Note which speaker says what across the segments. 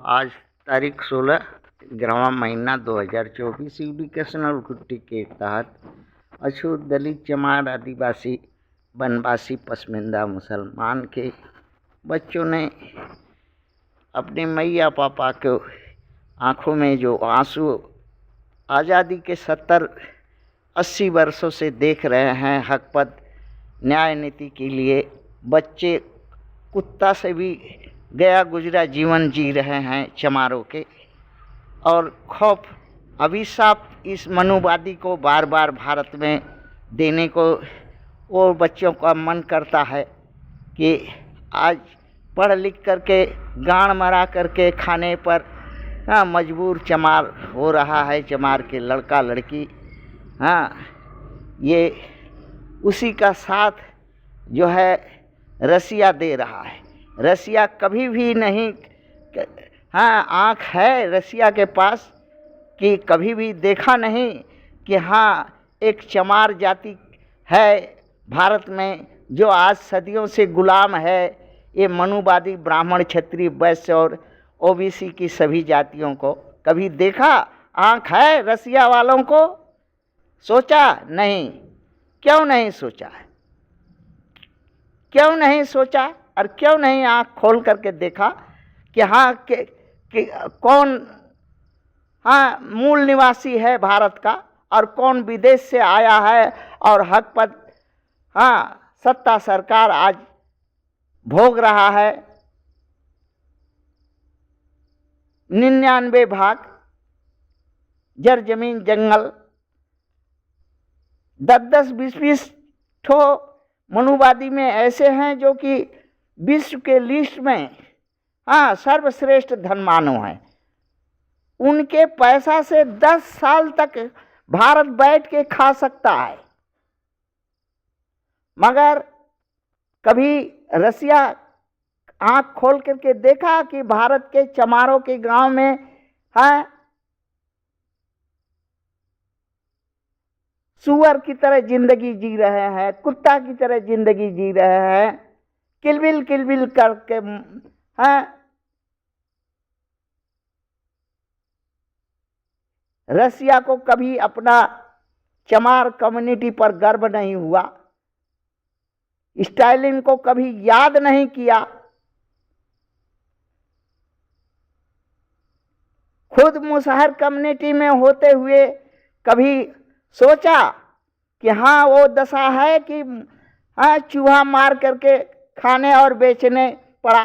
Speaker 1: आज तारीख 16 ग्रहवा महीना 2024 एजुकेशनल छुट्टी के तहत अछूत दलित चमार आदिवासी वनवासी पसमिंदा मुसलमान के बच्चों ने अपने मैया पापा को आँखों में जो आंसू आज़ादी के 70-80 वर्षों से देख रहे हैं, हकपत न्याय नीति के लिए बच्चे कुत्ता से भी गया गुजरा जीवन जी रहे हैं चमारों के, और खौफ अभिशाप इस मनुवादी को बार बार भारत में देने को वो बच्चों का मन करता है कि आज पढ़ लिख करके गाड़ मरा करके खाने पर मजबूर चमार हो रहा है। चमार के लड़का लड़की ये उसी का साथ जो है रसिया दे रहा है। रसिया कभी भी नहीं आँख है रसिया के पास कि कभी भी देखा नहीं कि एक चमार जाति है भारत में जो आज सदियों से गुलाम है। ये मनुवादी ब्राह्मण क्षत्रिय वैश्य और ओबीसी की सभी जातियों को कभी देखा? आँख है रसिया वालों को? सोचा नहीं। क्यों नहीं सोचा? क्यों नहीं सोचा और क्यों नहीं आँख खोल करके देखा कि कौन मूल निवासी है भारत का और कौन विदेश से आया है और हकपत सत्ता सरकार आज भोग रहा है। 99 भाग जर जमीन जंगल 10-20 ठो मनुवादी में ऐसे हैं जो कि विश्व के लिस्ट में सर्वश्रेष्ठ धनवानों हैं। उनके पैसा से 10 साल तक भारत बैठ के खा सकता है, मगर कभी रसिया आँख खोल करके देखा कि भारत के चमारों के गांव में सुअर की तरह जिंदगी जी रहे हैं, कुत्ता की तरह जिंदगी जी रहे हैं, किलबिल करके रसिया को कभी अपना चमार कम्युनिटी पर गर्व नहीं हुआ। स्टालिन को कभी याद नहीं किया। खुद मुसहर कम्युनिटी में होते हुए कभी सोचा कि वो दशा है कि चूहा मार करके खाने और बेचने पड़ा।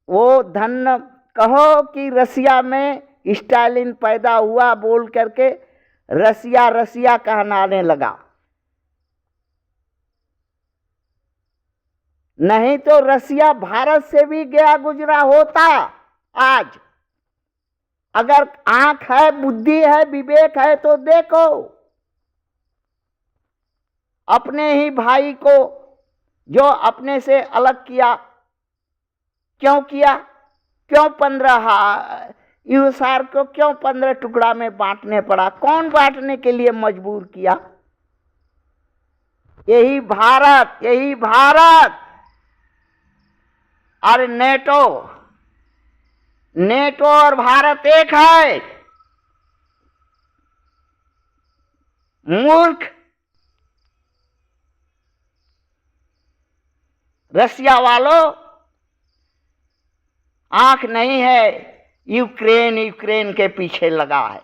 Speaker 1: वो धन कहो कि रसिया में स्टालिन पैदा हुआ बोल करके रसिया रसिया कहलाने लगा, नहीं तो रसिया भारत से भी गया गुजरा होता। आज अगर आंख है, बुद्धि है, विवेक है तो देखो, अपने ही भाई को जो अपने से अलग किया, क्यों किया? क्यों 15 यूएसआर को क्यों 15 टुकड़ा में बांटने पड़ा? कौन बांटने के लिए मजबूर किया? यही भारत, यही भारत। अरे नेटो और भारत एक है। मूर्ख रसिया वालों, आंख नहीं है, यूक्रेन के पीछे लगा है।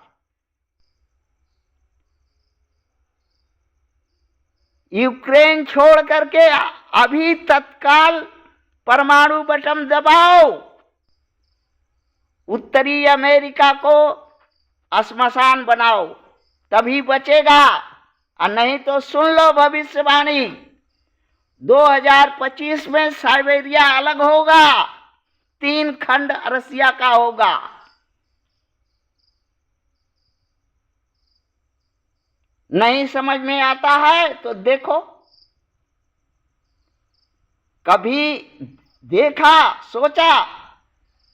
Speaker 1: यूक्रेन छोड़ करके अभी तत्काल परमाणु बटन दबाओ, उत्तरी अमेरिका को श्मशान बनाओ, तभी बचेगा। और नहीं तो सुन लो भविष्यवाणी, 2025 में साइबेरिया अलग होगा, 3 खंड रसिया का होगा। नहीं समझ में आता है तो देखो। कभी देखा, सोचा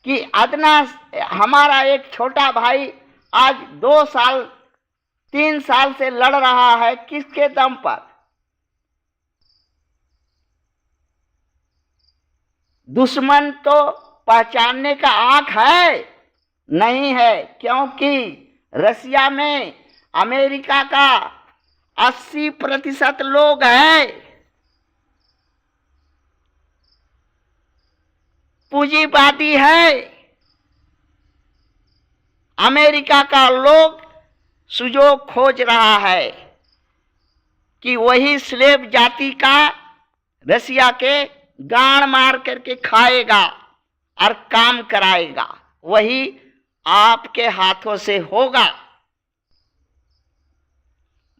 Speaker 1: कि अदना हमारा एक छोटा भाई आज 2-3 साल से लड़ रहा है, किसके दम पर? दुश्मन तो पहचानने का आंख है? नहीं है, क्योंकि रसिया में अमेरिका का 80% लोग है पूंजीवादी है। अमेरिका का लोग सुजोग खोज रहा है कि वही स्लेव जाति का रसिया के गाड़ मार करके खाएगा और काम कराएगा। वही आपके हाथों से होगा।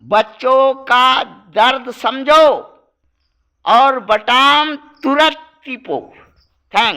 Speaker 1: बच्चों का दर्द समझो और बटन तुरंत टिपो। थैंक्स।